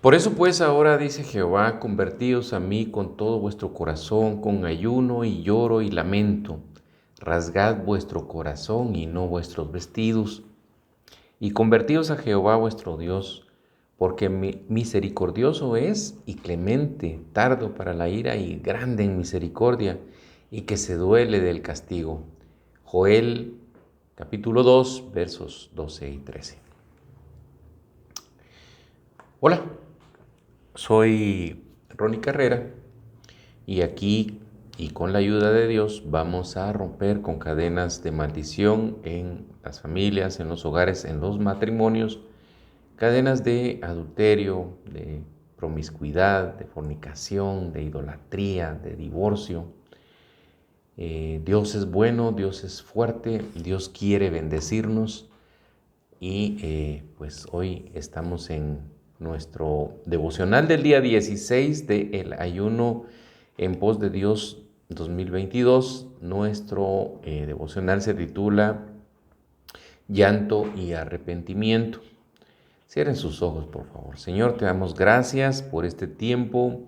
Por eso pues ahora dice Jehová, convertíos a mí con todo vuestro corazón, con ayuno y lloro y lamento. Rasgad vuestro corazón y no vuestros vestidos, y convertíos a Jehová vuestro Dios, porque misericordioso es y clemente, tardo para la ira y grande en misericordia, y que se duele del castigo. Joel capítulo 2 versos 12 y 13. Hola, soy Ronnie Carrera y aquí y con la ayuda de Dios vamos a romper con cadenas de maldición en las familias, en los hogares, en los matrimonios, cadenas de adulterio, de promiscuidad, de fornicación, de idolatría, de divorcio. Dios es bueno, Dios es fuerte, Dios quiere bendecirnos y pues hoy estamos en nuestro devocional del día 16 del ayuno en pos de Dios 2022. Nuestro devocional se titula Llanto y Arrepentimiento. Cierren sus ojos, por favor. Señor, te damos gracias por este tiempo,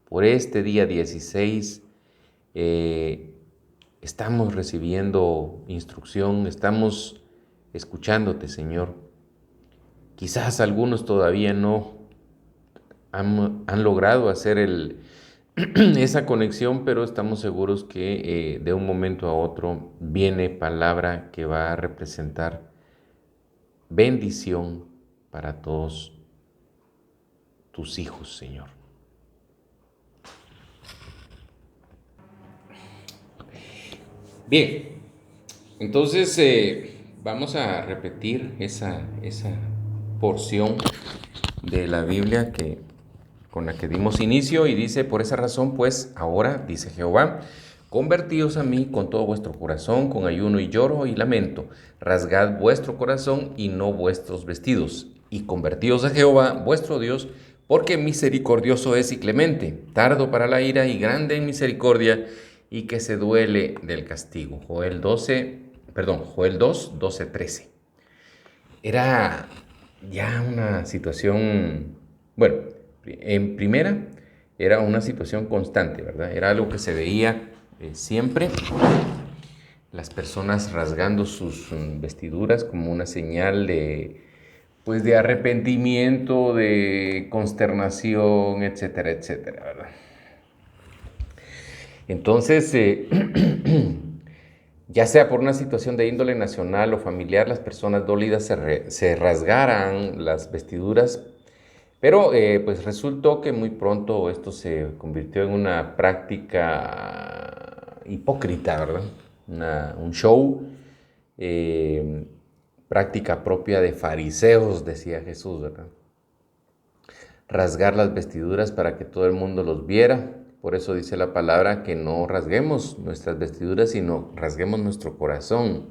por este día 16. Eh, Estamos recibiendo instrucción, estamos escuchándote, Señor. Quizás algunos todavía no han logrado hacer esa conexión, pero estamos seguros que de un momento a otro viene palabra que va a representar bendición para todos tus hijos, Señor. Bien, entonces vamos a repetir esa porción de la Biblia con la que dimos inicio y dice, por esa razón, pues ahora, dice Jehová, convertíos a mí con todo vuestro corazón, con ayuno y lloro y lamento, rasgad vuestro corazón y no vuestros vestidos, y convertíos a Jehová, vuestro Dios, porque misericordioso es y clemente, tardo para la ira y grande en misericordia, y que se duele del castigo. Joel 2, 12, 13. Era ya una situación, bueno, en primera era una situación constante, ¿verdad? Era algo que se veía siempre, las personas rasgando sus vestiduras como una señal de, pues, de arrepentimiento, de consternación, etcétera, etcétera, ¿verdad? Entonces, ya sea por una situación de índole nacional o familiar, las personas dolidas se rasgaran las vestiduras, pero pues resultó que muy pronto esto se convirtió en una práctica hipócrita, ¿verdad? Un show, eh, práctica propia de fariseos, decía Jesús, ¿verdad? Rasgar las vestiduras para que todo el mundo los viera. Por eso dice la palabra que no rasguemos nuestras vestiduras, sino rasguemos nuestro corazón,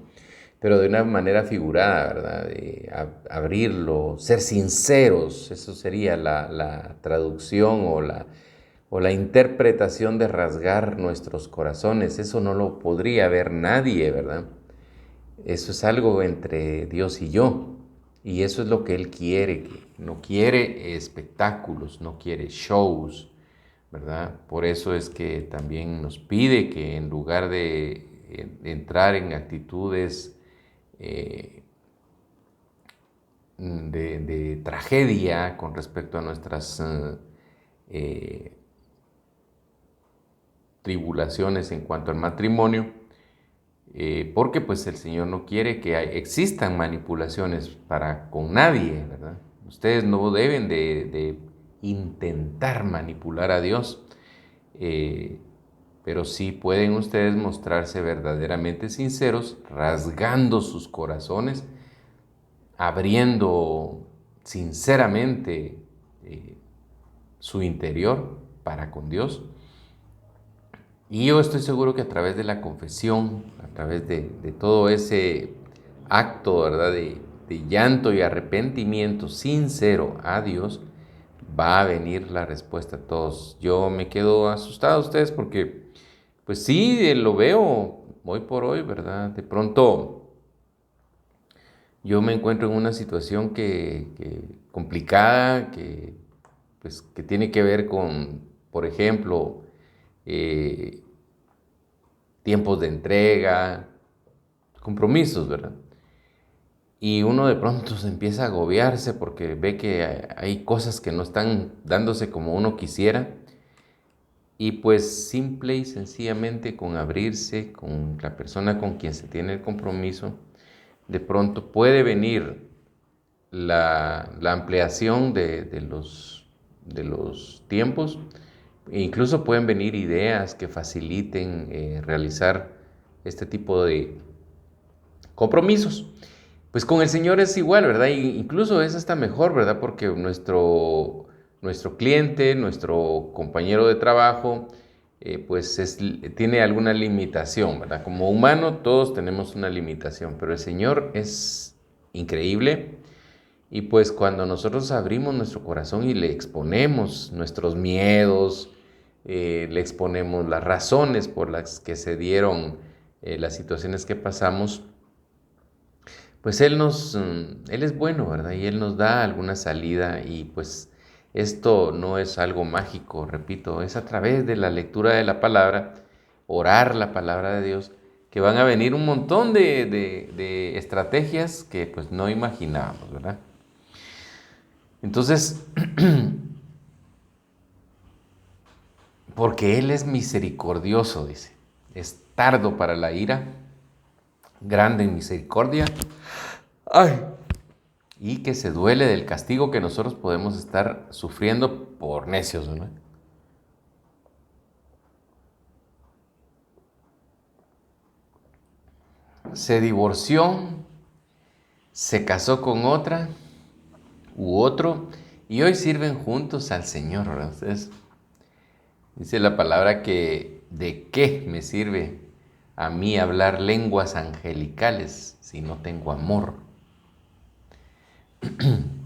pero de una manera figurada, ¿verdad? De abrirlo, ser sinceros, eso sería la traducción o la interpretación de rasgar nuestros corazones. Eso no lo podría ver nadie, ¿verdad? Eso es algo entre Dios y yo. Y eso es lo que Él quiere. Que no quiere espectáculos, no quiere shows, ¿verdad? Por eso es que también nos pide que en lugar de entrar en actitudes de tragedia con respecto a nuestras eh, tribulaciones en cuanto al matrimonio, porque pues el Señor no quiere que existan manipulaciones para con nadie, ¿verdad? Ustedes no deben de intentar manipular a Dios, eh, pero sí pueden ustedes mostrarse verdaderamente sinceros, rasgando sus corazones, abriendo sinceramente eh, su interior para con Dios. Y yo estoy seguro que a través de la confesión, a través de todo ese acto, ¿verdad? De llanto y arrepentimiento sincero a Dios, va a venir la respuesta a todos. Yo me quedo asustado a ustedes porque, pues sí, lo veo hoy por hoy, ¿verdad? De pronto yo me encuentro en una situación que complicada, que pues, que tiene que ver con, por ejemplo, tiempos de entrega, compromisos, ¿verdad? Y uno de pronto se empieza a agobiarse porque ve que hay cosas que no están dándose como uno quisiera. Y pues simple y sencillamente con abrirse con la persona con quien se tiene el compromiso, de pronto puede venir la ampliación de los tiempos, e incluso pueden venir ideas que faciliten realizar este tipo de compromisos. Pues con el Señor es igual, ¿verdad? Incluso es hasta mejor, ¿verdad? Porque nuestro cliente, nuestro compañero de trabajo, pues tiene alguna limitación, ¿verdad? Como humano todos tenemos una limitación, pero el Señor es increíble. Y pues cuando nosotros abrimos nuestro corazón y le exponemos nuestros miedos, le exponemos las razones por las que se dieron las situaciones que pasamos, pues Él es bueno, ¿verdad? Y Él nos da alguna salida y pues esto no es algo mágico, repito, es a través de la lectura de la palabra, orar la palabra de Dios, que van a venir un montón de estrategias que pues no imaginábamos, ¿verdad? Entonces, porque Él es misericordioso, dice, es tardo para la ira, grande en misericordia, ay, y que se duele del castigo que nosotros podemos estar sufriendo por necios, ¿no? Se divorció, se casó con otra u otro y hoy sirven juntos al Señor, ¿verdad? Ustedes, dice la palabra que ¿de qué me sirve a mí hablar lenguas angelicales si no tengo amor?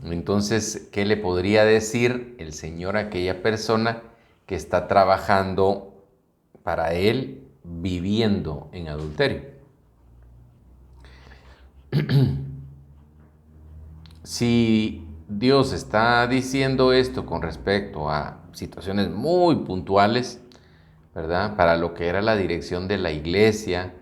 Entonces, ¿qué le podría decir el Señor a aquella persona que está trabajando para Él viviendo en adulterio? Si Dios está diciendo esto con respecto a situaciones muy puntuales, ¿verdad? Para lo que era la dirección de la iglesia,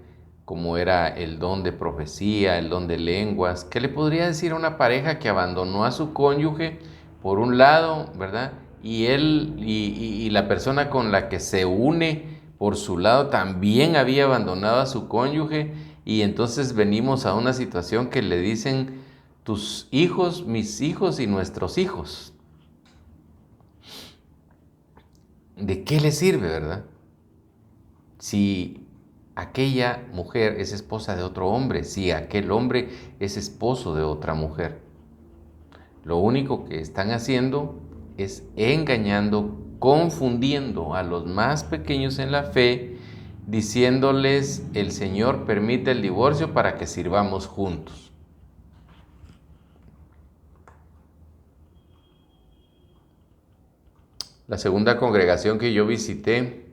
como era el don de profecía, el don de lenguas, ¿qué le podría decir a una pareja que abandonó a su cónyuge por un lado, ¿verdad? Y la persona con la que se une por su lado también había abandonado a su cónyuge y entonces venimos a una situación que le dicen tus hijos, mis hijos y nuestros hijos. ¿De qué le sirve, verdad? Si aquella mujer es esposa de otro hombre, si aquel hombre es esposo de otra mujer. Lo único que están haciendo es engañando, confundiendo a los más pequeños en la fe, diciéndoles el Señor permite el divorcio para que sirvamos juntos. La segunda congregación que yo visité,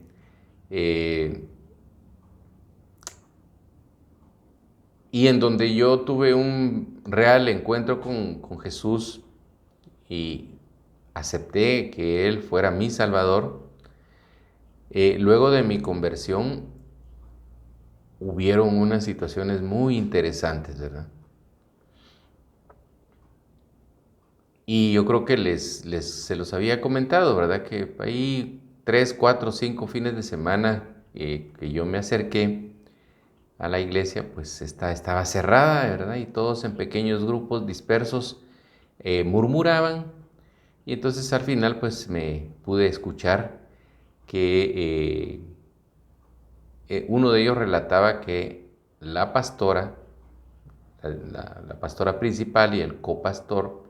y en donde yo tuve un real encuentro con Jesús y acepté que Él fuera mi Salvador, luego de mi conversión hubieron unas situaciones muy interesantes, ¿verdad? Y yo creo que se los había comentado, ¿verdad? Que ahí 3, 4, 5 fines de semana que yo me acerqué a la iglesia, pues estaba cerrada, ¿verdad? Y todos en pequeños grupos dispersos murmuraban. Y entonces al final pues me pude escuchar que uno de ellos relataba que la pastora, la pastora principal y el copastor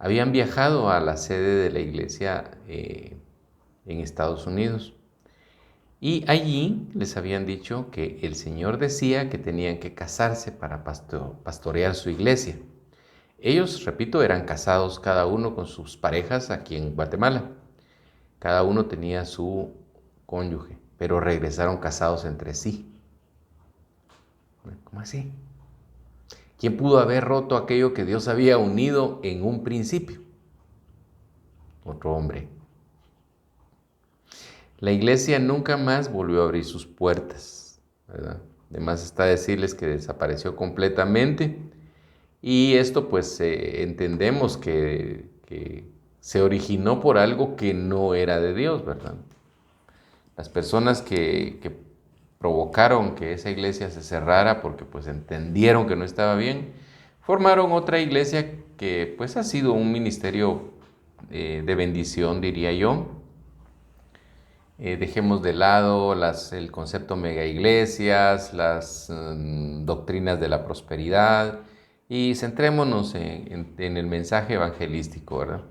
habían viajado a la sede de la iglesia en Estados Unidos. Y allí les habían dicho que el Señor decía que tenían que casarse para pastorear su iglesia. Ellos, repito, eran casados cada uno con sus parejas aquí en Guatemala. Cada uno tenía su cónyuge, pero regresaron casados entre sí. ¿Cómo así? ¿Quién pudo haber roto aquello que Dios había unido en un principio? otro hombre. La iglesia nunca más volvió a abrir sus puertas, ¿verdad? Además está decirles que desapareció completamente y esto pues entendemos que se originó por algo que no era de Dios, ¿verdad? Las personas que provocaron que esa iglesia se cerrara porque pues entendieron que no estaba bien, formaron otra iglesia que pues ha sido un ministerio de bendición, diría yo. Dejemos de lado el concepto mega iglesias, las doctrinas de la prosperidad y centrémonos en el mensaje evangelístico, ¿verdad?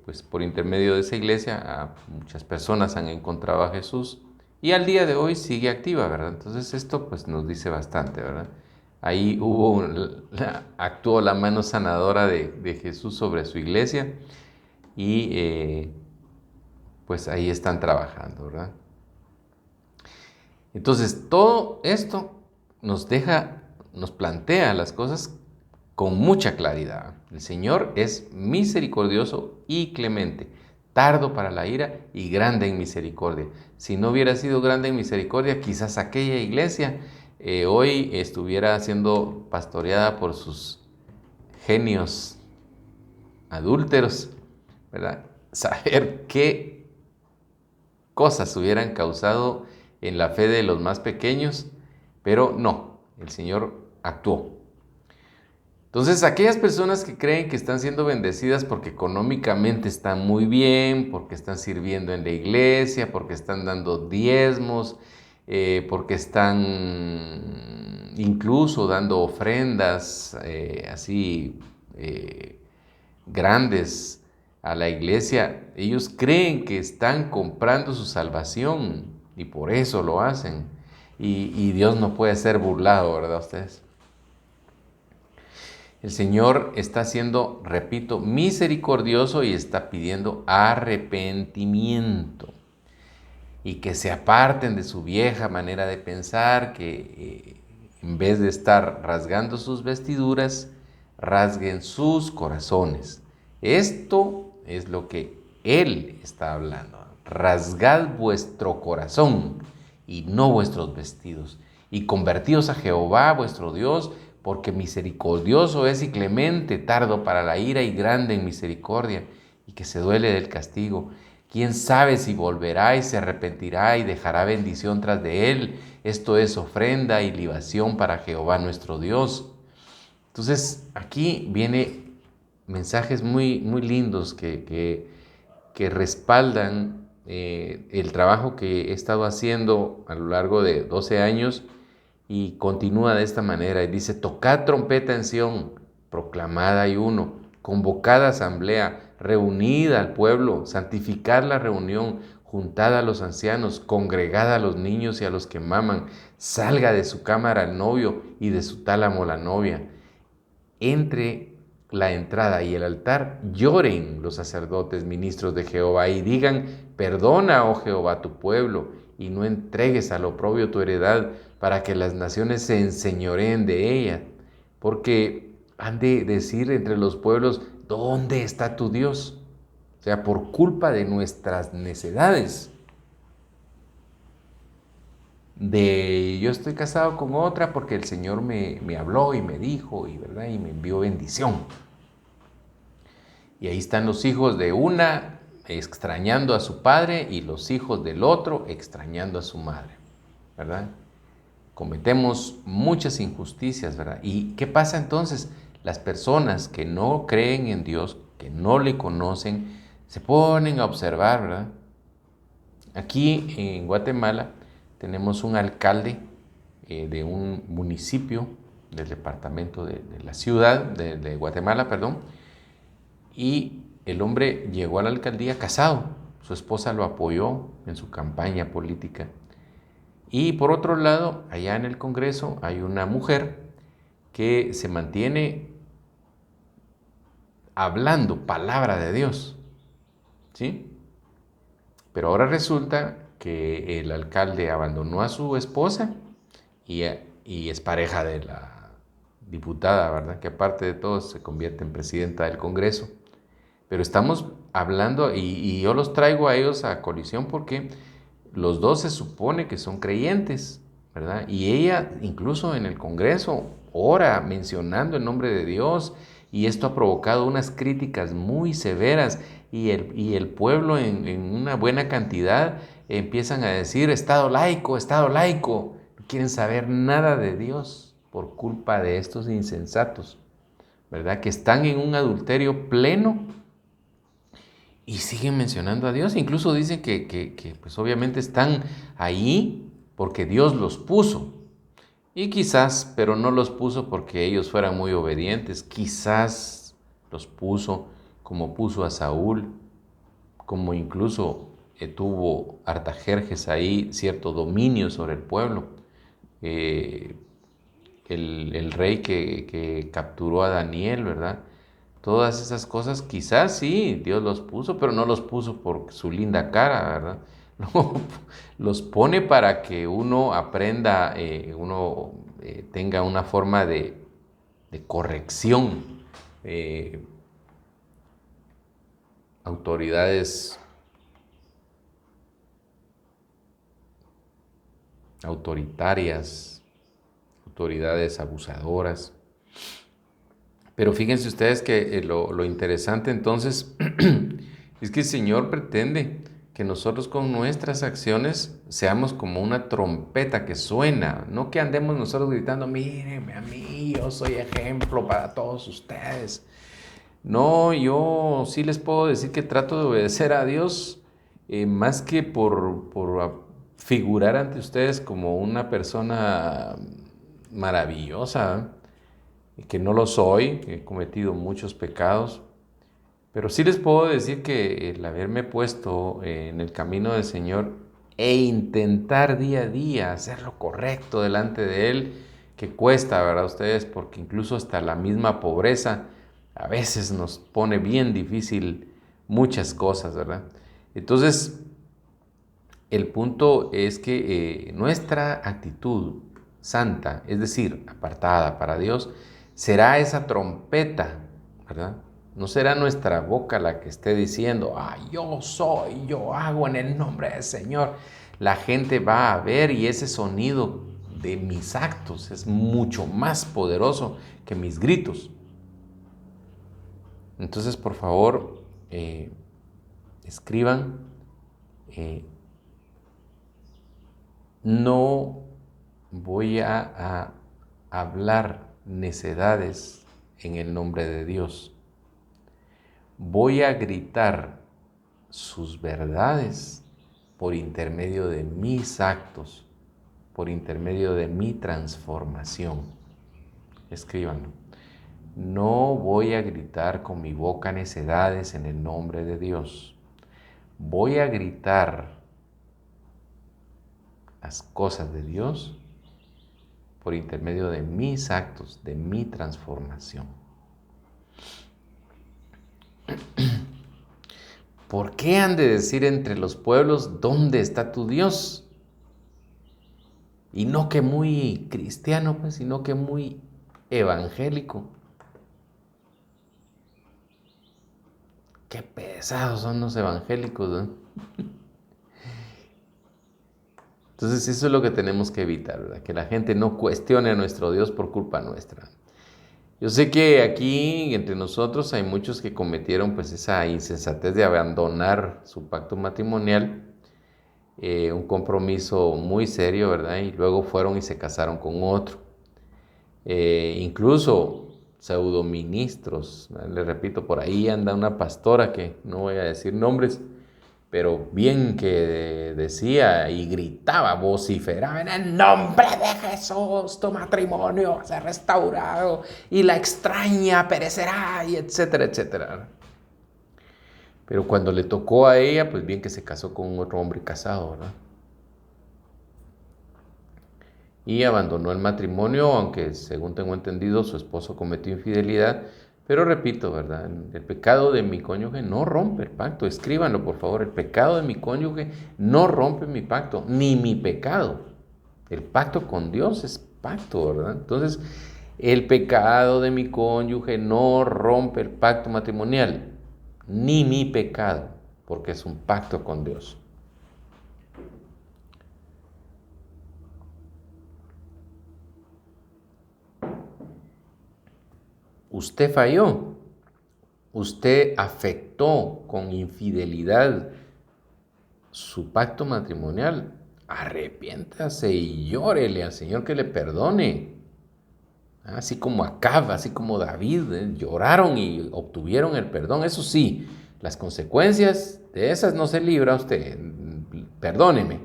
Pues por intermedio de esa iglesia muchas personas han encontrado a Jesús y al día de hoy sigue activa, ¿verdad? Entonces esto pues nos dice bastante, ¿verdad? Ahí actuó la mano sanadora de Jesús sobre su iglesia y pues ahí están trabajando, ¿verdad? Entonces todo esto nos plantea las cosas con mucha claridad. El Señor es misericordioso y clemente, tardo para la ira y grande en misericordia. Si no hubiera sido grande en misericordia, quizás aquella iglesia hoy estuviera siendo pastoreada por sus genios adúlteros, ¿verdad? Saber qué cosas hubieran causado en la fe de los más pequeños, pero no, el Señor actuó. Entonces, aquellas personas que creen que están siendo bendecidas porque económicamente están muy bien, porque están sirviendo en la iglesia, porque están dando diezmos, porque están incluso dando ofrendas así grandes a la iglesia, ellos creen que están comprando su salvación y por eso lo hacen. Y Dios no puede ser burlado, ¿verdad ustedes? El Señor está siendo, repito, misericordioso y está pidiendo arrepentimiento y que se aparten de su vieja manera de pensar, que en vez de estar rasgando sus vestiduras, rasguen sus corazones. Esto es lo que Él está hablando. Rasgad vuestro corazón y no vuestros vestidos, y convertíos a Jehová vuestro Dios, porque misericordioso es y clemente, tardo para la ira y grande en misericordia, y que se duele del castigo. ¿Quién sabe si volverá y se arrepentirá y dejará bendición tras de él? Esto es ofrenda y libación para Jehová nuestro Dios. Entonces, aquí viene mensajes muy, muy lindos que respaldan el trabajo que he estado haciendo a lo largo de 12 años y continúa de esta manera. Y dice, tocad trompeta en Sión, proclamad ayuno, convocad asamblea, reunid al pueblo, santificad la reunión, juntad a los ancianos, congregad a los niños y a los que maman, salga de su cámara el novio y de su tálamo la novia. Entre la entrada y el altar lloren los sacerdotes, ministros de Jehová, y digan, perdona, oh Jehová, tu pueblo, y no entregues al oprobio tu heredad, para que las naciones se enseñoreen de ella. Porque han de decir entre los pueblos, ¿dónde está tu Dios? O sea, por culpa de nuestras necedades. De yo estoy casado con otra porque el Señor me habló y me dijo, y, ¿verdad? Y me envió bendición. Y ahí están los hijos de una extrañando a su padre y los hijos del otro extrañando a su madre, ¿verdad? Cometemos muchas injusticias, ¿verdad? ¿Y qué pasa entonces? Las personas que no creen en Dios, que no le conocen, se ponen a observar, ¿verdad? Aquí en Guatemala tenemos un alcalde de un municipio del departamento de la ciudad de Guatemala, perdón, y el hombre llegó a la alcaldía casado. Su esposa lo apoyó en su campaña política. Y por otro lado, allá en el Congreso hay una mujer que se mantiene hablando palabra de Dios, ¿sí? Pero ahora resulta que el alcalde abandonó a su esposa y es pareja de la diputada, ¿verdad? Que aparte de todo se convierte en presidenta del Congreso. Pero estamos hablando, y yo los traigo a ellos a colisión porque los dos se supone que son creyentes, ¿verdad? Y ella, incluso en el Congreso, ora mencionando el nombre de Dios, y esto ha provocado unas críticas muy severas, y el pueblo en una buena cantidad empiezan a decir, Estado laico, no quieren saber nada de Dios por culpa de estos insensatos, ¿verdad? Que están en un adulterio pleno y siguen mencionando a Dios. Incluso dicen que pues obviamente están ahí porque Dios los puso. Y quizás, pero no los puso porque ellos fueran muy obedientes. Quizás los puso como puso a Saúl, como incluso tuvo Artajerjes ahí cierto dominio sobre el pueblo. Eh, el rey que capturó a Daniel, ¿verdad? Todas esas cosas quizás sí, Dios los puso, pero no los puso por su linda cara, ¿verdad? No, los pone para que uno aprenda, uno tenga una forma de corrección. Eh, autoridades autoritarias, autoridades abusadoras. Pero fíjense ustedes que lo interesante entonces es que el Señor pretende que nosotros con nuestras acciones seamos como una trompeta que suena, no que andemos nosotros gritando, mírenme a mí, yo soy ejemplo para todos ustedes. No, yo sí les puedo decir que trato de obedecer a Dios más que por figurar ante ustedes como una persona maravillosa, que no lo soy, he cometido muchos pecados, pero sí les puedo decir que el haberme puesto en el camino del Señor e intentar día a día hacer lo correcto delante de Él, que cuesta, ¿verdad? Ustedes, porque incluso hasta la misma pobreza a veces nos pone bien difícil muchas cosas, ¿verdad? Entonces, el punto es que nuestra actitud santa, es decir, apartada para Dios, será esa trompeta, ¿verdad? No será nuestra boca la que esté diciendo, yo soy, yo hago en el nombre del Señor. La gente va a ver y ese sonido de mis actos es mucho más poderoso que mis gritos. Entonces, por favor, escriban, eh, no voy a hablar necedades en el nombre de Dios. Voy a gritar sus verdades por intermedio de mis actos, por intermedio de mi transformación. Escríbanlo. No voy a gritar con mi boca necedades en el nombre de Dios. Voy a gritar las cosas de Dios por intermedio de mis actos, de mi transformación. ¿Por qué han de decir entre los pueblos, ¿dónde está tu Dios? Y no que muy cristiano, pues, sino que muy evangélico. Qué pesados son los evangélicos, ¿no? Entonces eso es lo que tenemos que evitar, ¿verdad? Que la gente no cuestione a nuestro Dios por culpa nuestra. Yo sé que aquí entre nosotros hay muchos que cometieron pues esa insensatez de abandonar su pacto matrimonial, un compromiso muy serio, ¿verdad? Y luego fueron y se casaron con otro. Incluso pseudoministros, ¿verdad? Les repito, por ahí anda una pastora que no voy a decir nombres, pero bien que decía y gritaba, vociferaba, en el nombre de Jesús, tu matrimonio se ha restaurado y la extraña perecerá, y etcétera, etcétera. Pero cuando le tocó a ella, pues bien que se casó con otro hombre casado, ¿verdad? Y abandonó el matrimonio, aunque según tengo entendido su esposo cometió infidelidad. Pero repito, ¿verdad? El pecado de mi cónyuge no rompe el pacto. Escríbanlo, por favor. El pecado de mi cónyuge no rompe mi pacto, ni mi pecado. El pacto con Dios es pacto, ¿verdad? Entonces, el pecado de mi cónyuge no rompe el pacto matrimonial, ni mi pecado, porque es un pacto con Dios. Usted falló, usted afectó con infidelidad su pacto matrimonial. Arrepiéntase y llórele al Señor que le perdone. Así como Acab, así como David, lloraron y obtuvieron el perdón. Eso sí, las consecuencias de esas no se libra usted. Perdóneme.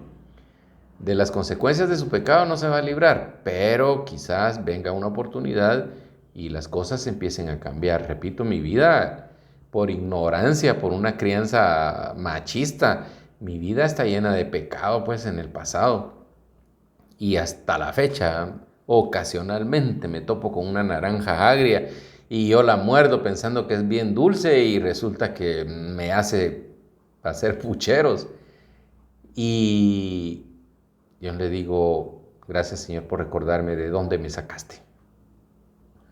De las consecuencias de su pecado no se va a librar, pero quizás venga una oportunidad y las cosas empiecen a cambiar. Repito, mi vida, por ignorancia, por una crianza machista, mi vida está llena de pecado, pues, en el pasado. Y hasta la fecha, ocasionalmente me topo con una naranja agria y yo la muerdo pensando que es bien dulce y resulta que me hace hacer pucheros. Y yo le digo, gracias Señor por recordarme de dónde me sacaste,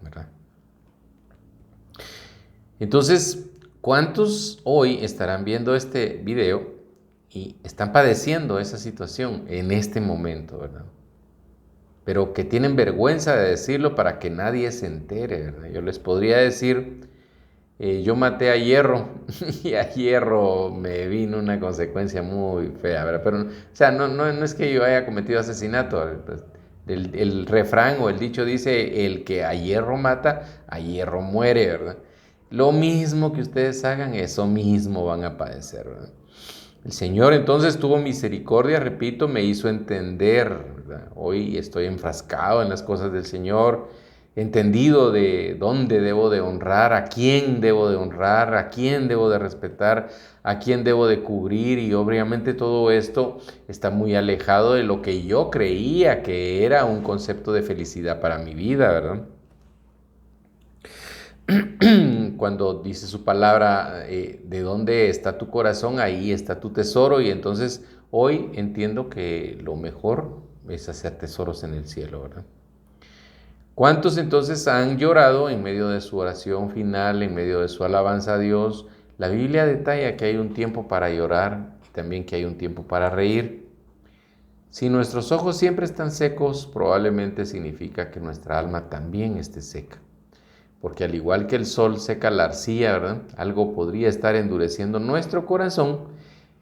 ¿verdad? Entonces, ¿cuántos hoy estarán viendo este video y están padeciendo esa situación en este momento, ¿verdad? Pero que tienen vergüenza de decirlo para que nadie se entere, ¿verdad? Yo les podría decir, yo maté a Hierro y a Hierro me vino una consecuencia muy fea, ¿verdad? Pero, o sea, no es que yo haya cometido asesinato. Pues, el refrán o el dicho dice, el que a hierro mata, a hierro muere, ¿verdad? Lo mismo que ustedes hagan, eso mismo van a padecer, ¿verdad? El Señor entonces tuvo misericordia, repito, me hizo entender, ¿verdad? Hoy estoy enfrascado en las cosas del Señor, entendido de dónde debo de honrar, a quién debo de honrar, a quién debo de respetar, a quién debo de cubrir, y obviamente todo esto está muy alejado de lo que yo creía que era un concepto de felicidad para mi vida, ¿verdad? Cuando dice su palabra, de dónde está tu corazón, ahí está tu tesoro. Y entonces hoy entiendo que lo mejor es hacer tesoros en el cielo, ¿verdad? ¿Cuántos entonces han llorado en medio de su oración final, en medio de su alabanza a Dios? La Biblia detalla que hay un tiempo para llorar y también que hay un tiempo para reír. Si nuestros ojos siempre están secos, probablemente significa que nuestra alma también esté seca. Porque al igual que el sol seca la arcilla, ¿verdad? Algo podría estar endureciendo nuestro corazón.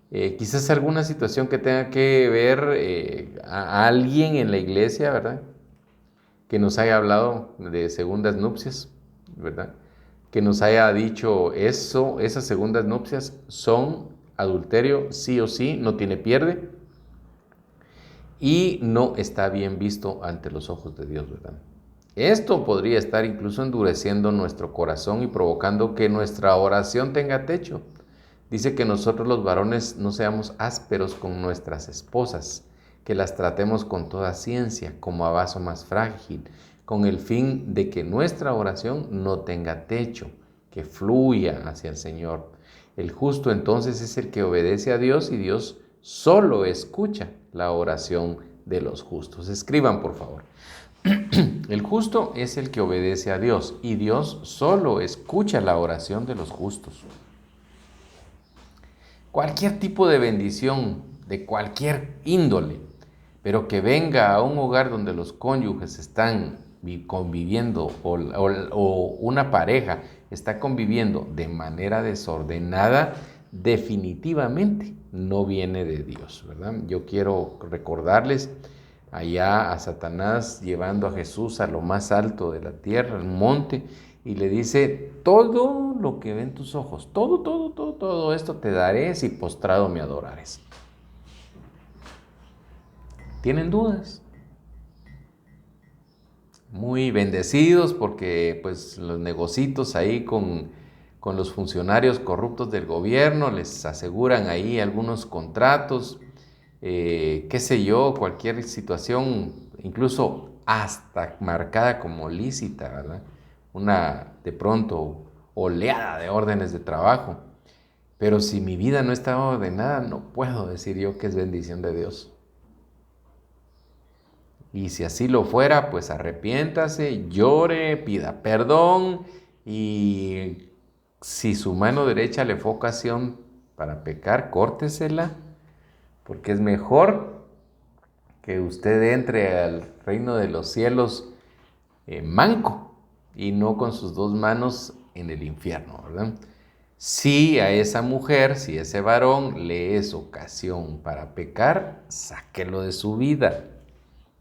Quizás alguna situación que tenga que ver a alguien en la iglesia, ¿verdad? Que nos haya hablado de segundas nupcias, ¿verdad? Que nos haya dicho eso, esas segundas nupcias son adulterio, sí o sí, no tiene pierde y no está bien visto ante los ojos de Dios, ¿verdad? Esto podría estar incluso endureciendo nuestro corazón y provocando que nuestra oración tenga techo. Dice que nosotros los varones no seamos ásperos con nuestras esposas, que las tratemos con toda ciencia, como a vaso más frágil, con el fin de que nuestra oración no tenga techo, que fluya hacia el Señor. El justo entonces es el que obedece a Dios y Dios solo escucha la oración de los justos. Escriban, por favor. El justo es el que obedece a Dios y Dios solo escucha la oración de los justos. Cualquier tipo de bendición, de cualquier índole, pero que venga a un hogar donde los cónyuges están conviviendo o una pareja está conviviendo de manera desordenada, definitivamente no viene de Dios, ¿verdad? Yo quiero recordarles allá a Satanás llevando a Jesús a lo más alto de la tierra, al monte, y le dice, todo lo que ven tus ojos, todo esto te daré si postrado me adorares. ¿Tienen dudas? Muy bendecidos porque pues los negocitos ahí con los funcionarios corruptos del gobierno les aseguran ahí algunos contratos, qué sé yo, cualquier situación, incluso hasta marcada como lícita, ¿verdad? Una de pronto oleada de órdenes de trabajo. Pero si mi vida no está ordenada, no puedo decir yo que es bendición de Dios. Y si así lo fuera, pues arrepiéntase, llore, pida perdón y Si su mano derecha le fue ocasión para pecar, córtesela, porque es mejor que usted entre al reino de los cielos manco y no con sus dos manos en el infierno, ¿verdad? Si a esa mujer, si a ese varón le es ocasión para pecar, sáquelo de su vida.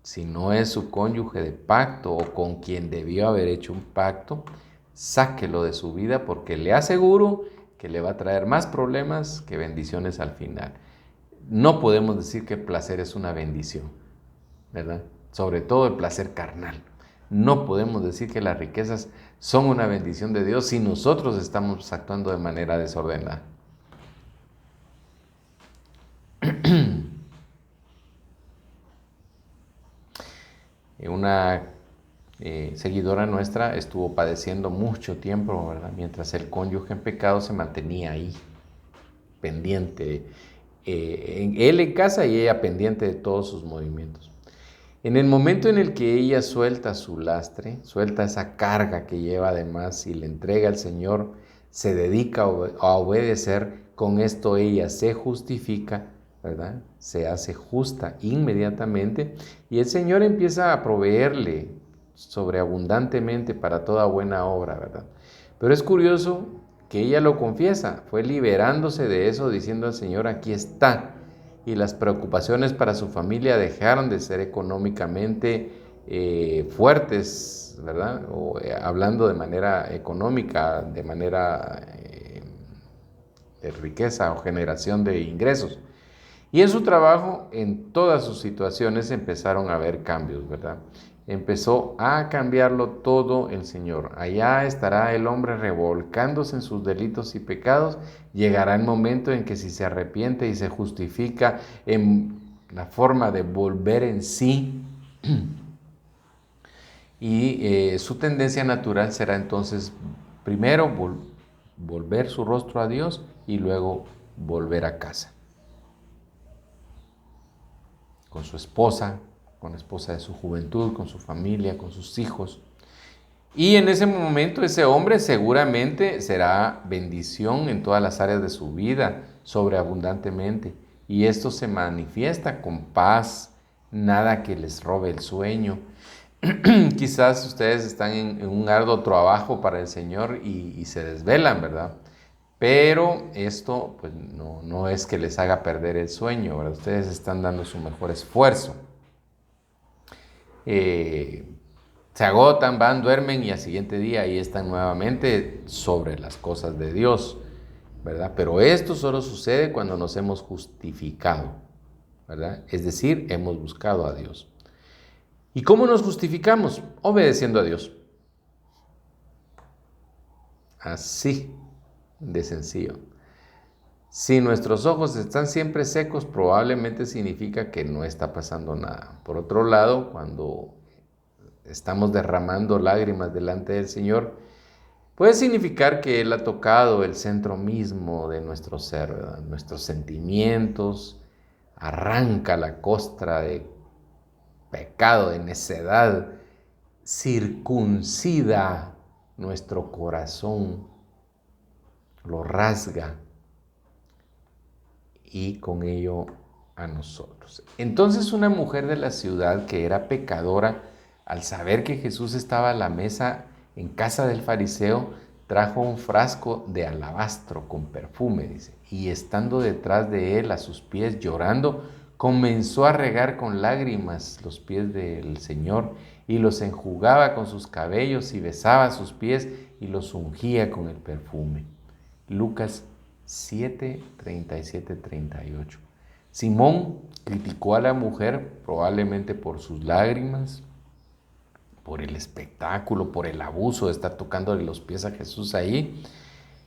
Si no es su cónyuge de pacto o con quien debió haber hecho un pacto, sáquelo de su vida porque le aseguro que le va a traer más problemas que bendiciones al final. No podemos decir que el placer es una bendición, ¿verdad? Sobre todo el placer carnal. No podemos decir que las riquezas son una bendición de Dios si nosotros estamos actuando de manera desordenada. Una seguidora nuestra estuvo padeciendo mucho tiempo, ¿verdad? Mientras el cónyuge en pecado se mantenía ahí, pendiente. Él en casa y ella pendiente de todos sus movimientos. En el momento en el que ella suelta su lastre, suelta esa carga que lleva además y le entrega al Señor, se dedica a obedecer, con esto ella se justifica, ¿verdad? Se hace justa inmediatamente y el Señor empieza a proveerle sobreabundantemente para toda buena obra, ¿verdad? Pero es curioso que ella lo confiesa, fue liberándose de eso diciendo al Señor, aquí está. Y las preocupaciones para su familia dejaron de ser económicamente fuertes, ¿verdad? O hablando de manera económica, de manera de riqueza o generación de ingresos. Y en su trabajo, en todas sus situaciones empezaron a haber cambios, ¿verdad? Empezó a cambiarlo todo el Señor. Allá estará el hombre revolcándose en sus delitos y pecados. Llegará el momento en que si se arrepiente y se justifica en la forma de volver en sí, y su tendencia natural será entonces primero volver su rostro a Dios y luego volver a casa con su esposa, con la esposa de su juventud, con su familia, con sus hijos. Y en ese momento ese hombre seguramente será bendición en todas las áreas de su vida, sobreabundantemente. Y esto se manifiesta con paz, nada que les robe el sueño. Quizás ustedes están en un arduo trabajo para el Señor y se desvelan, ¿verdad? Pero esto pues, no es que les haga perder el sueño, ¿verdad? Ustedes están dando su mejor esfuerzo. Se agotan, van, duermen y al siguiente día ahí están nuevamente sobre las cosas de Dios, ¿verdad? Pero esto solo sucede cuando nos hemos justificado, ¿verdad? Es decir, hemos buscado a Dios. ¿Y cómo nos justificamos? Obedeciendo a Dios. Así de sencillo. Si nuestros ojos están siempre secos, probablemente significa que no está pasando nada. Por otro lado, cuando estamos derramando lágrimas delante del Señor, puede significar que Él ha tocado el centro mismo de nuestro ser, ¿verdad? Nuestros sentimientos, arranca la costra de pecado, de necedad, circuncida nuestro corazón, lo rasga y con ello a nosotros. Entonces una mujer de la ciudad que era pecadora, al saber que Jesús estaba a la mesa en casa del fariseo, trajo un frasco de alabastro con perfume, dice, y estando detrás de él a sus pies llorando, comenzó a regar con lágrimas los pies del Señor y los enjugaba con sus cabellos y besaba sus pies y los ungía con el perfume. Lucas 7, 37, 38. Simón criticó a la mujer probablemente por sus lágrimas, por el espectáculo, por el abuso de estar tocándole los pies a Jesús ahí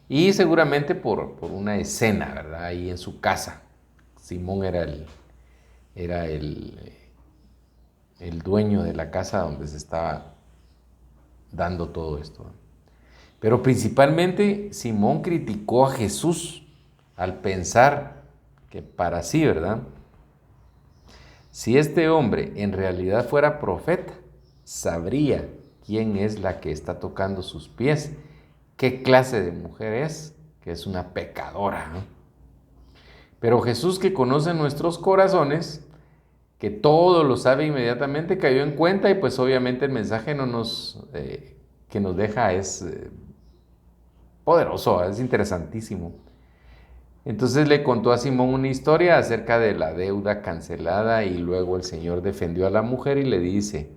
y seguramente por una escena, ¿verdad? Ahí en su casa. Simón era el dueño de la casa donde se estaba dando todo esto. Pero principalmente Simón criticó a Jesús al pensar que para sí, ¿verdad? Si este hombre en realidad fuera profeta, sabría quién es la que está tocando sus pies qué clase de mujer es, que es una pecadora, ¿no? Pero Jesús, que conoce nuestros corazones, que todo lo sabe inmediatamente, cayó en cuenta y pues obviamente el mensaje que nos deja es poderoso, es interesantísimo. Entonces le contó a Simón una historia acerca de la deuda cancelada y luego el Señor defendió a la mujer y le dice,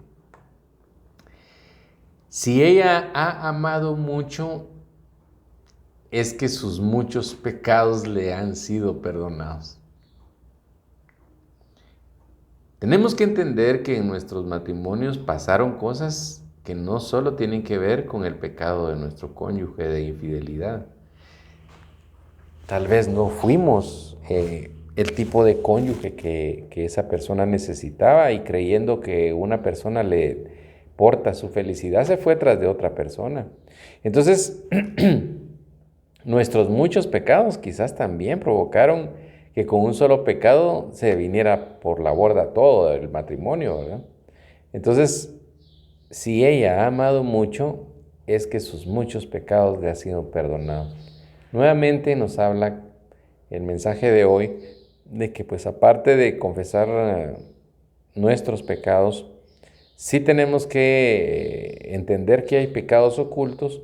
si ella ha amado mucho, es que sus muchos pecados le han sido perdonados. Tenemos que entender que en nuestros matrimonios pasaron cosas que no solo tienen que ver con el pecado de nuestro cónyuge de infidelidad. Tal vez no fuimos el tipo de cónyuge que esa persona necesitaba y creyendo que una persona le porta su felicidad, se fue tras de otra persona. Entonces, nuestros muchos pecados quizás también provocaron que con un solo pecado se viniera por la borda todo el matrimonio, ¿verdad? Entonces, si ella ha amado mucho, es que sus muchos pecados le han sido perdonados. Nuevamente nos habla el mensaje de hoy de que pues aparte de confesar nuestros pecados, sí tenemos que entender que hay pecados ocultos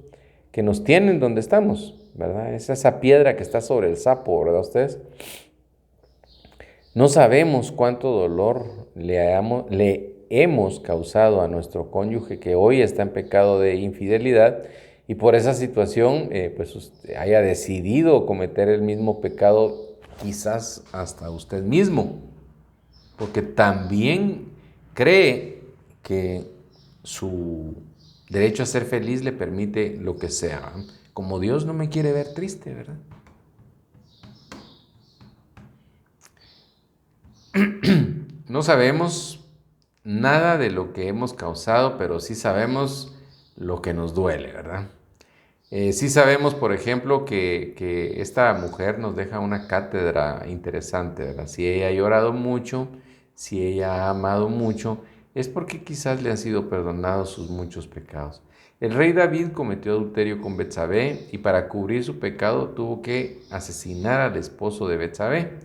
que nos tienen donde estamos, ¿verdad? Es esa piedra que está sobre el sapo, ¿verdad ustedes? No sabemos cuánto dolor le hemos causado a nuestro cónyuge que hoy está en pecado de infidelidad y por esa situación pues usted haya decidido cometer el mismo pecado, quizás hasta usted mismo, porque también cree que su derecho a ser feliz le permite lo que sea. Como Dios no me quiere ver triste, ¿verdad? No sabemos nada de lo que hemos causado, pero sí sabemos lo que nos duele, ¿verdad? Sí sabemos, por ejemplo, que esta mujer nos deja una cátedra interesante, ¿verdad? Si ella ha llorado mucho, si ella ha amado mucho, es porque quizás le han sido perdonados sus muchos pecados. El rey David cometió adulterio con Betsabé y para cubrir su pecado tuvo que asesinar al esposo de Betsabé.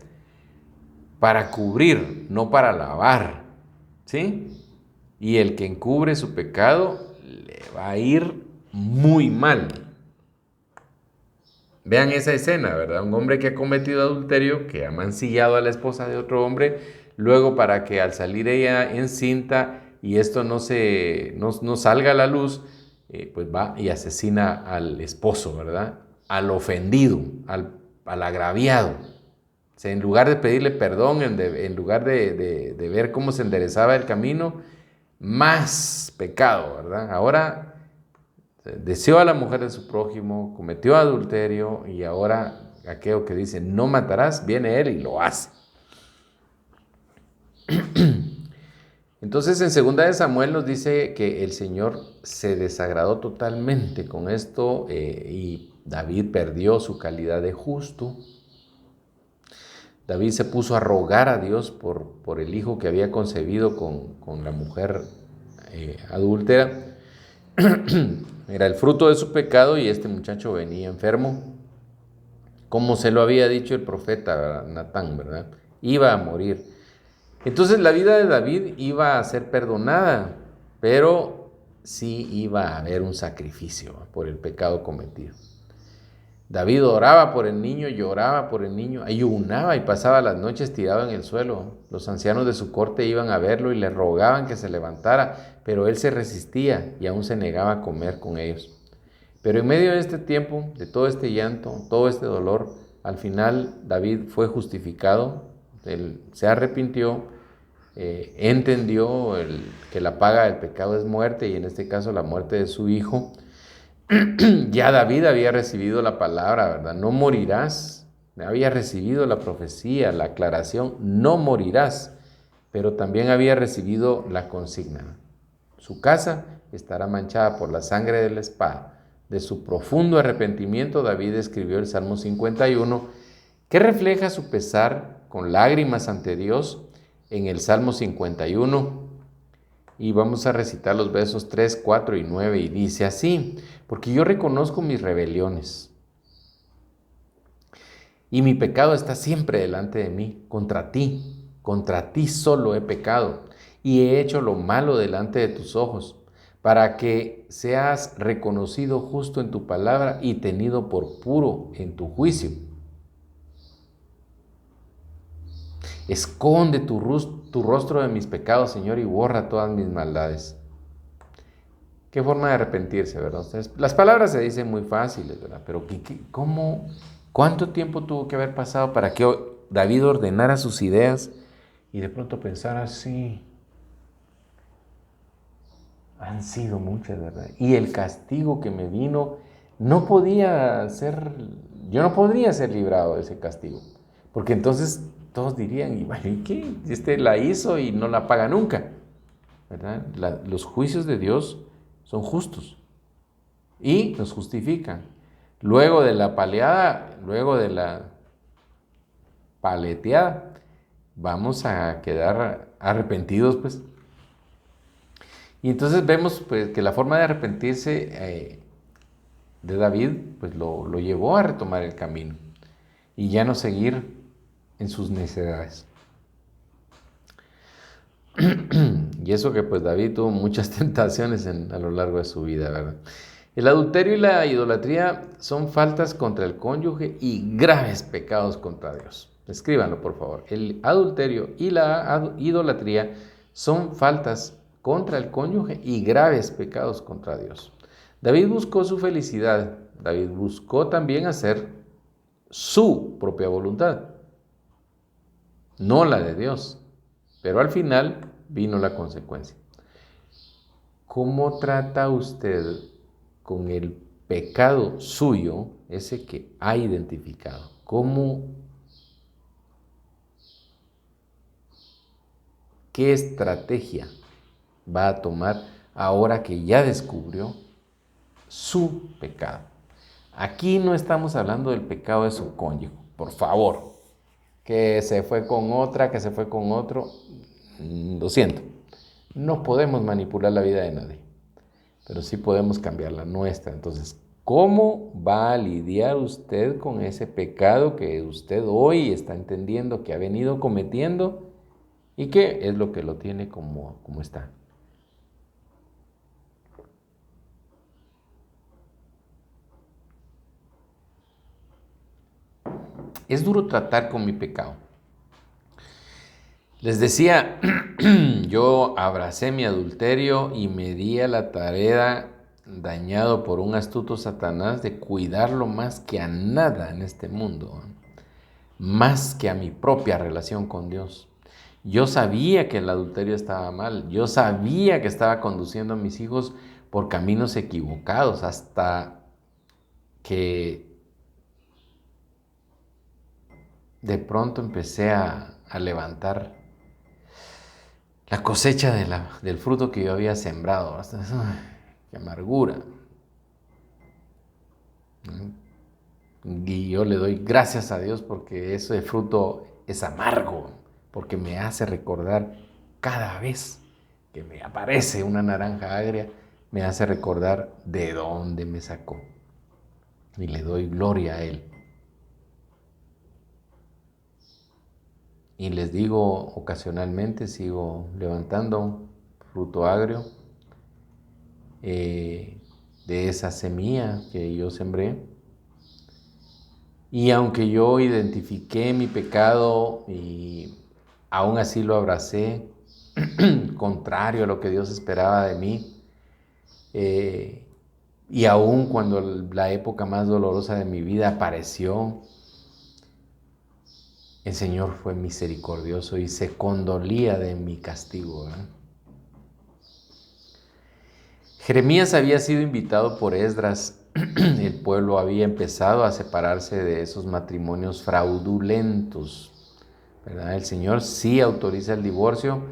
Para cubrir, no para lavar, ¿sí? Y el que encubre su pecado le va a ir muy mal. Vean esa escena, ¿verdad? Un hombre que ha cometido adulterio, que ha mancillado a la esposa de otro hombre, luego para que al salir ella encinta y esto no salga a la luz, pues va y asesina al esposo, ¿verdad? Al ofendido, al agraviado. O sea, en lugar de pedirle perdón, en lugar de ver cómo se enderezaba el camino, más pecado, ¿verdad? Ahora deseó a la mujer de su prójimo, cometió adulterio y ahora aquello que dice no matarás, viene él y lo hace. Entonces en 2 de Samuel nos dice que el Señor se desagradó totalmente con esto y David perdió su calidad de justo. David se puso a rogar a Dios por el hijo que había concebido con la mujer adúltera. Era el fruto de su pecado y este muchacho venía enfermo, como se lo había dicho el profeta Natán, ¿verdad? Iba a morir. Entonces la vida de David iba a ser perdonada, pero sí iba a haber un sacrificio por el pecado cometido. David oraba por el niño, lloraba por el niño, ayunaba y pasaba las noches tirado en el suelo. Los ancianos de su corte iban a verlo y le rogaban que se levantara, pero él se resistía y aún se negaba a comer con ellos. Pero en medio de este tiempo, de todo este llanto, todo este dolor, al final David fue justificado, él se arrepintió, entendió que la paga del pecado es muerte y en este caso la muerte de su hijo. Ya David había recibido la palabra, ¿verdad? No morirás. Había recibido la profecía, la aclaración, no morirás. Pero también había recibido la consigna. Su casa estará manchada por la sangre de la espada. De su profundo arrepentimiento, David escribió el Salmo 51, que refleja su pesar con lágrimas ante Dios en el Salmo 51. y vamos a recitar los versos 3, 4 y 9 y dice así: porque yo reconozco mis rebeliones y mi pecado está siempre delante de mí. Contra ti solo he pecado y he hecho lo malo delante de tus ojos, para que seas reconocido justo en tu palabra y tenido por puro en tu juicio. Esconde tu rostro de mis pecados, Señor, y borra todas mis maldades. Qué forma de arrepentirse, ¿verdad? Ustedes, las palabras se dicen muy fáciles, ¿verdad? Pero ¿cómo, cuánto tiempo tuvo que haber pasado para que David ordenara sus ideas y de pronto pensara, sí, han sido muchas, ¿verdad? Y el castigo que me vino no podía ser, yo no podría ser librado de ese castigo, porque entonces todos dirían, ¿y bueno, ¿y qué? Este la hizo y no la paga nunca, ¿verdad? Los juicios de Dios son justos y nos justifican. Luego de la paleada, luego de la paleteada, vamos a quedar arrepentidos, pues. Y entonces vemos pues, que la forma de arrepentirse de David pues, lo llevó a retomar el camino y ya no seguir en sus necedades. Y eso que pues David tuvo muchas tentaciones a lo largo de su vida, ¿verdad? El adulterio y la idolatría son faltas contra el cónyuge y graves pecados contra Dios. Escríbanlo, por favor. El adulterio y la idolatría son faltas contra el cónyuge y graves pecados contra Dios. David buscó su felicidad. David buscó también hacer su propia voluntad, no la de Dios. Pero al final vino la consecuencia. ¿Cómo trata usted con el pecado suyo, ese que ha identificado? ¿Qué estrategia va a tomar ahora que ya descubrió su pecado? Aquí no estamos hablando del pecado de su cónyuge, por favor. Que se fue con otra, que se fue con otro. Lo siento. No podemos manipular la vida de nadie, pero sí podemos cambiar la nuestra. Entonces, ¿cómo va a lidiar usted con ese pecado que usted hoy está entendiendo que ha venido cometiendo y qué es lo que lo tiene como está? Es duro tratar con mi pecado. Les decía, yo abracé mi adulterio y me di a la tarea, dañado por un astuto Satanás, de cuidarlo más que a nada en este mundo, más que a mi propia relación con Dios. Yo sabía que el adulterio estaba mal, yo sabía que estaba conduciendo a mis hijos por caminos equivocados, hasta que de pronto empecé a levantar la cosecha del fruto que yo había sembrado. ¡Ay, qué amargura! Y yo le doy gracias a Dios porque ese fruto es amargo, porque me hace recordar cada vez que me aparece una naranja agria, me hace recordar de dónde me sacó. Y le doy gloria a Él. Y les digo, ocasionalmente sigo levantando fruto agrio de esa semilla que yo sembré. Y aunque yo identifiqué mi pecado y aún así lo abracé, contrario a lo que Dios esperaba de mí, y aún cuando la época más dolorosa de mi vida apareció, el Señor fue misericordioso y se condolía de mi castigo, ¿verdad? Jeremías había sido invitado por Esdras. El pueblo había empezado a separarse de esos matrimonios fraudulentos, ¿verdad? El Señor sí autoriza el divorcio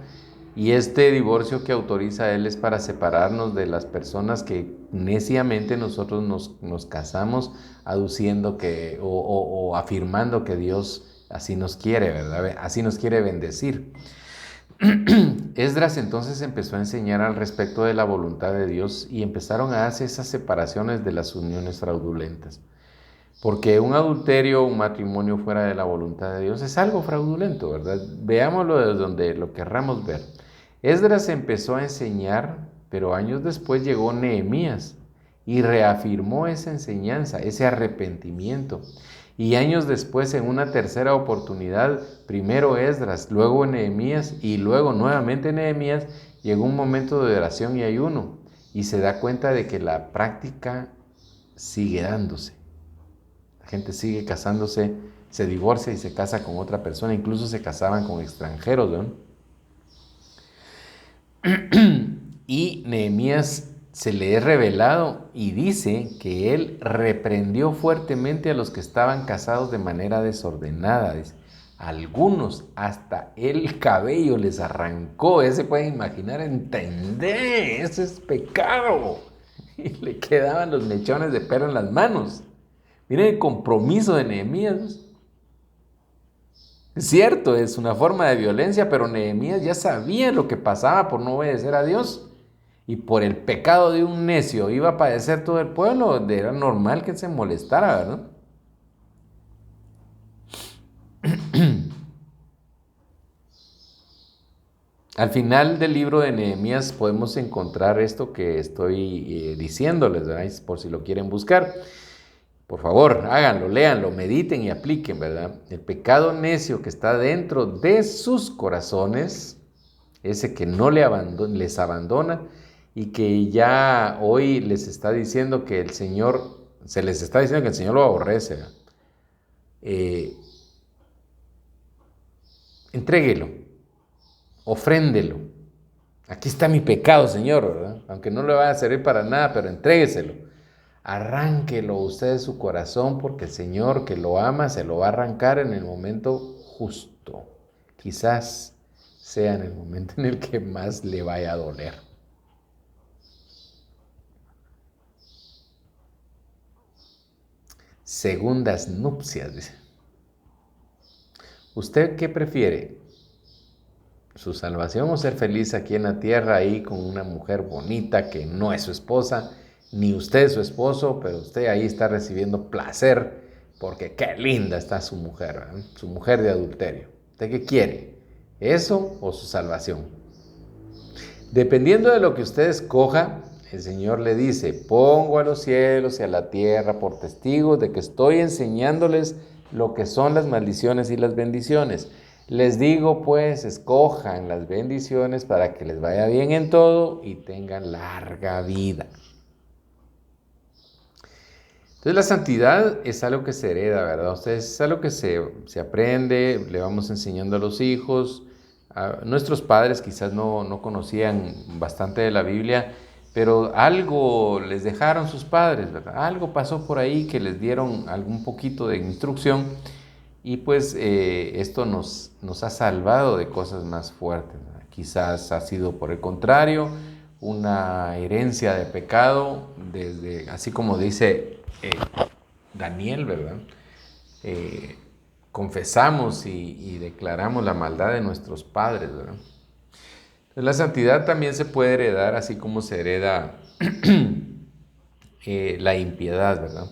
y este divorcio que autoriza Él es para separarnos de las personas que neciamente nosotros nos casamos aduciendo que o afirmando que Dios así nos quiere, ¿verdad? Así nos quiere bendecir. Esdras entonces empezó a enseñar al respecto de la voluntad de Dios y empezaron a hacer esas separaciones de las uniones fraudulentas. Porque un adulterio, un matrimonio fuera de la voluntad de Dios es algo fraudulento, ¿verdad? Veámoslo desde donde lo querramos ver. Esdras empezó a enseñar, pero años después llegó Nehemías y reafirmó esa enseñanza, ese arrepentimiento. Y años después, en una tercera oportunidad, primero Esdras, luego Nehemías y luego nuevamente Nehemías, llegó un momento de oración y ayuno y se da cuenta de que la práctica sigue dándose. La gente sigue casándose, se divorcia y se casa con otra persona, incluso se casaban con extranjeros, ¿no? Y Nehemías se le es revelado y dice que él reprendió fuertemente a los que estaban casados de manera desordenada. Dice, algunos hasta el cabello les arrancó. Se pueden imaginar, entender, eso es pecado. Y le quedaban los mechones de pelo en las manos. Miren el compromiso de Nehemías. Es cierto, es una forma de violencia, pero Nehemías ya sabía lo que pasaba por no obedecer a Dios. Y por el pecado de un necio iba a padecer todo el pueblo. Era normal que se molestara, ¿verdad? Al final del libro de Nehemías podemos encontrar esto que estoy diciéndoles, ¿verdad? Por si lo quieren buscar. Por favor, háganlo, léanlo, mediten y apliquen, ¿verdad? El pecado necio que está dentro de sus corazones, ese que no les abandona y que ya hoy les está diciendo que el Señor, se les está diciendo que el Señor lo aborrece. Entréguelo, ofréndelo. Aquí está mi pecado, Señor, ¿verdad? Aunque no le vaya a servir para nada, pero entrégueselo. Arránquelo usted de su corazón porque el Señor que lo ama se lo va a arrancar en el momento justo. Quizás sea en el momento en el que más le vaya a doler. Segundas nupcias, dice. ¿Usted qué prefiere? ¿Su salvación o ser feliz aquí en la tierra ahí con una mujer bonita que no es su esposa? Ni usted es su esposo, pero usted ahí está recibiendo placer porque qué linda está su mujer, ¿eh? Su mujer de adulterio. ¿Usted qué quiere? ¿Eso o su salvación? Dependiendo de lo que usted escoja, el Señor le dice, pongo a los cielos y a la tierra por testigos de que estoy enseñándoles lo que son las maldiciones y las bendiciones. Les digo pues, escojan las bendiciones para que les vaya bien en todo y tengan larga vida. Entonces la santidad es algo que se hereda, ¿verdad? Ustedes es algo que se aprende, le vamos enseñando a los hijos. Nuestros padres quizás no conocían bastante de la Biblia, pero algo les dejaron sus padres, ¿verdad? Algo pasó por ahí que les dieron algún poquito de instrucción y pues esto nos ha salvado de cosas más fuertes, ¿verdad? Quizás ha sido por el contrario, una herencia de pecado, desde, así como dice Daniel, ¿verdad? Eh, confesamos y declaramos la maldad de nuestros padres, ¿verdad? Entonces, la santidad también se puede heredar, así como se hereda la impiedad, ¿verdad?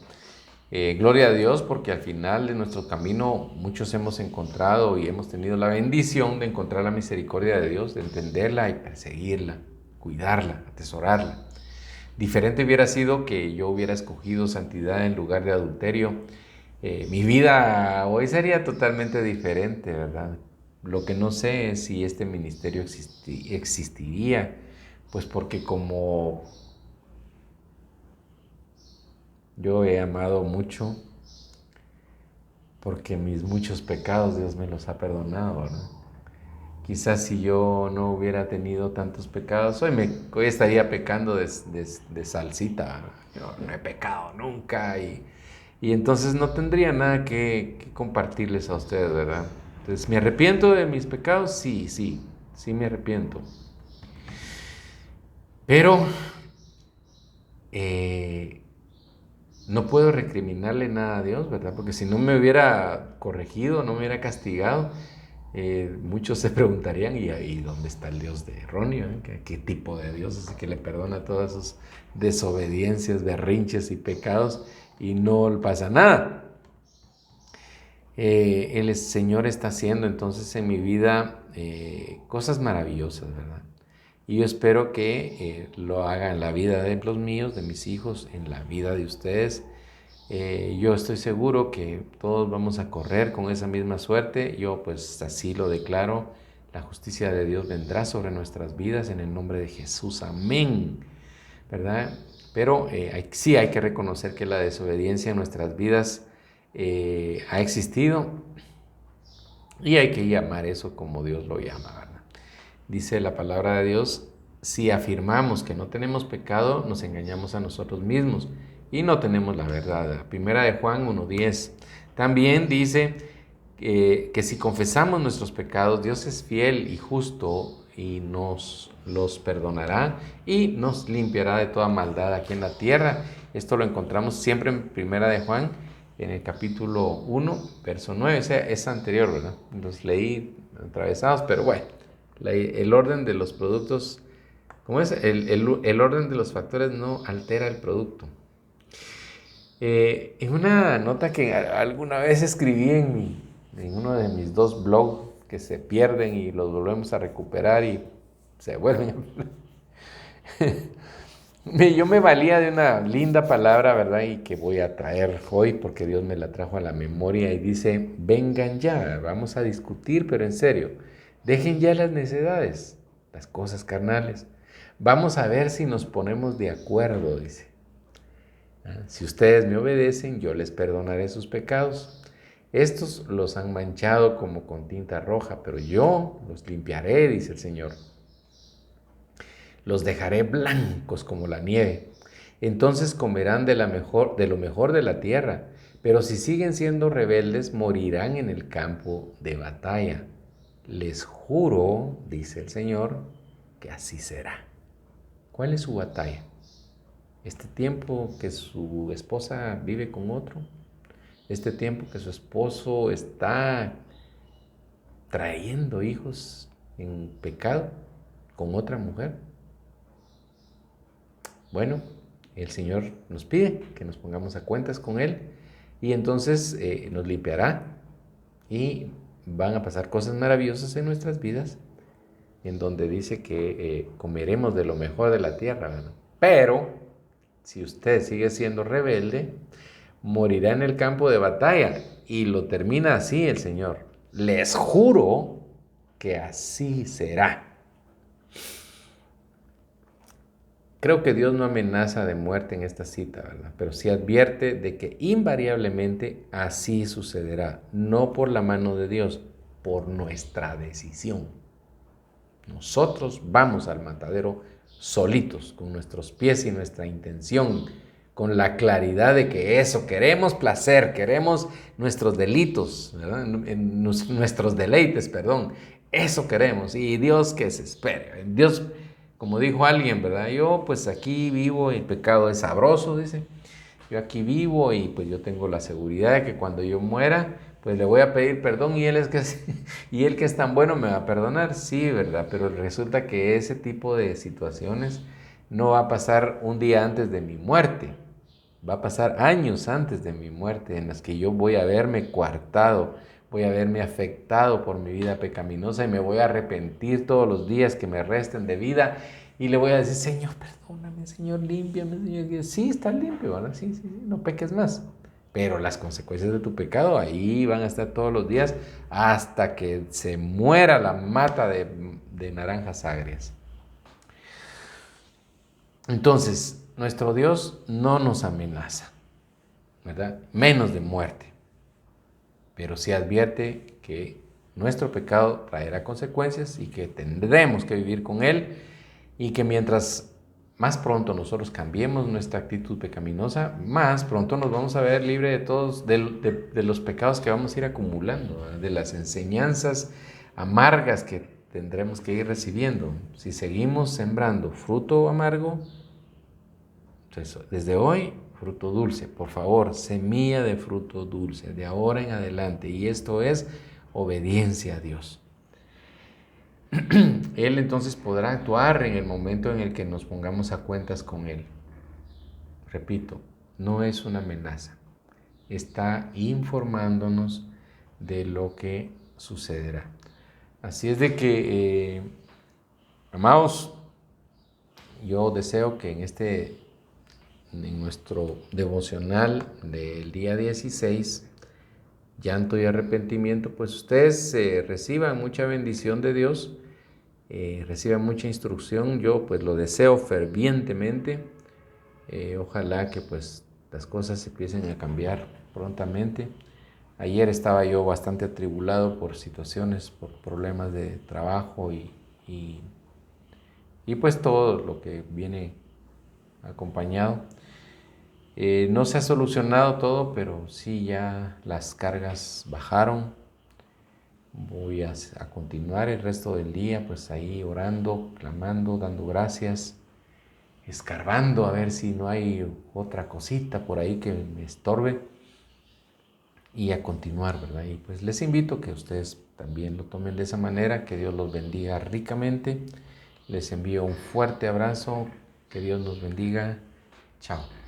Gloria a Dios porque al final de nuestro camino muchos hemos encontrado y hemos tenido la bendición de encontrar la misericordia de Dios, de entenderla y perseguirla, cuidarla, atesorarla. Diferente hubiera sido que yo hubiera escogido santidad en lugar de adulterio. Mi vida hoy sería totalmente diferente, ¿verdad? Lo que no sé es si este ministerio existiría, pues porque como yo he amado mucho, porque mis muchos pecados Dios me los ha perdonado, ¿no? Quizás si yo no hubiera tenido tantos pecados, hoy estaría pecando de salsita. Yo no he pecado nunca y entonces no tendría nada que compartirles a ustedes, ¿verdad? Entonces, ¿me arrepiento de mis pecados? Sí me arrepiento. Pero no puedo recriminarle nada a Dios, ¿verdad? Porque si no me hubiera corregido, no me hubiera castigado, Muchos se preguntarían, ¿y dónde está el Dios de Ronnie? ¿Qué tipo de Dios es el que le perdona todas sus desobediencias, berrinches y pecados y no pasa nada? El Señor está haciendo entonces en mi vida cosas maravillosas, ¿verdad? Y yo espero que lo haga en la vida de los míos, de mis hijos, en la vida de ustedes. Yo estoy seguro que todos vamos a correr con esa misma suerte. Yo pues así lo declaro. La justicia de Dios vendrá sobre nuestras vidas en el nombre de Jesús. Amén. ¿Verdad? Pero sí hay que reconocer que la desobediencia en nuestras vidas ha existido y hay que llamar eso como Dios lo llama, ¿verdad? Dice la palabra de Dios, si afirmamos que no tenemos pecado, nos engañamos a nosotros mismos y no tenemos la verdad. Primera de Juan 1:10. También dice que si confesamos nuestros pecados, Dios es fiel y justo y nos los perdonará y nos limpiará de toda maldad aquí en la tierra. Esto lo encontramos siempre en Primera de Juan, en el capítulo 1, verso 9. O sea, es anterior, ¿verdad? Los leí atravesados, pero bueno, el orden de los productos, ¿cómo es? El orden de los factores no altera el producto. En una nota que alguna vez escribí en uno de mis 2 blogs que se pierden y los volvemos a recuperar y se vuelven. Yo me valía de una linda palabra, ¿verdad? Y que voy a traer hoy porque Dios me la trajo a la memoria y dice, vengan ya, vamos a discutir, pero en serio, dejen ya las necedades, las cosas carnales. Vamos a ver si nos ponemos de acuerdo, dice. Si ustedes me obedecen, yo les perdonaré sus pecados. Estos los han manchado como con tinta roja, pero yo los limpiaré, dice el Señor. Los dejaré blancos como la nieve. Entonces comerán de lo mejor de la tierra, pero si siguen siendo rebeldes, morirán en el campo de batalla. Les juro, dice el Señor, que así será. ¿Cuál es su batalla? Este tiempo que su esposa vive con otro, este tiempo que su esposo está trayendo hijos en pecado con otra mujer. Bueno, el Señor nos pide que nos pongamos a cuentas con Él y entonces nos limpiará y van a pasar cosas maravillosas en nuestras vidas, en donde dice que comeremos de lo mejor de la tierra, ¿verdad? Pero si usted sigue siendo rebelde, morirá en el campo de batalla. Y lo termina así el Señor. Les juro que así será. Creo que Dios no amenaza de muerte en esta cita, ¿verdad? Pero sí advierte de que invariablemente así sucederá. No por la mano de Dios, por nuestra decisión. Nosotros vamos al matadero solitos, con nuestros pies y nuestra intención, con la claridad de que eso, queremos placer, queremos nuestros delitos, ¿verdad? Nuestros deleites, perdón, eso queremos. Y Dios que se espere. Dios, como dijo alguien, ¿verdad? Yo pues aquí vivo y el pecado es sabroso, dice. Yo aquí vivo y pues yo tengo la seguridad de que cuando yo muera, pues le voy a pedir perdón y y él que es tan bueno me va a perdonar, sí, ¿verdad? Pero resulta que ese tipo de situaciones no va a pasar un día antes de mi muerte, va a pasar años antes de mi muerte en las que yo voy a verme coartado, voy a verme afectado por mi vida pecaminosa y me voy a arrepentir todos los días que me resten de vida y le voy a decir, Señor, perdóname, Señor, límpiame, Señor. Sí, está limpio, ¿verdad? Sí, sí, sí, no peques más. Pero las consecuencias de tu pecado ahí van a estar todos los días hasta que se muera la mata de naranjas agrias. Entonces, nuestro Dios no nos amenaza, ¿verdad? Menos de muerte. Pero sí advierte que nuestro pecado traerá consecuencias y que tendremos que vivir con él y que mientras más pronto nosotros cambiemos nuestra actitud pecaminosa, más pronto nos vamos a ver libre de todos, de los pecados que vamos a ir acumulando, ¿verdad? De las enseñanzas amargas que tendremos que ir recibiendo. Si seguimos sembrando fruto amargo, pues desde hoy, fruto dulce, por favor, semilla de fruto dulce, de ahora en adelante. Y esto es obediencia a Dios. Él entonces podrá actuar en el momento en el que nos pongamos a cuentas con Él. Repito, no es una amenaza. Está informándonos de lo que sucederá. Así es de que, amados, yo deseo que en nuestro devocional del día 16, llanto y arrepentimiento, pues ustedes reciban mucha bendición de Dios, reciban mucha instrucción. Yo pues lo deseo fervientemente. Ojalá que pues las cosas empiecen a cambiar prontamente. Ayer estaba yo bastante atribulado por situaciones, por problemas de trabajo y pues todo lo que viene acompañado. No se ha solucionado todo, pero sí ya las cargas bajaron. Voy a continuar el resto del día pues ahí orando, clamando, dando gracias, escarbando a ver si no hay otra cosita por ahí que me estorbe y a continuar, ¿verdad? Y pues les invito a que ustedes también lo tomen de esa manera, que Dios los bendiga ricamente. Les envío un fuerte abrazo, que Dios los bendiga. Chao.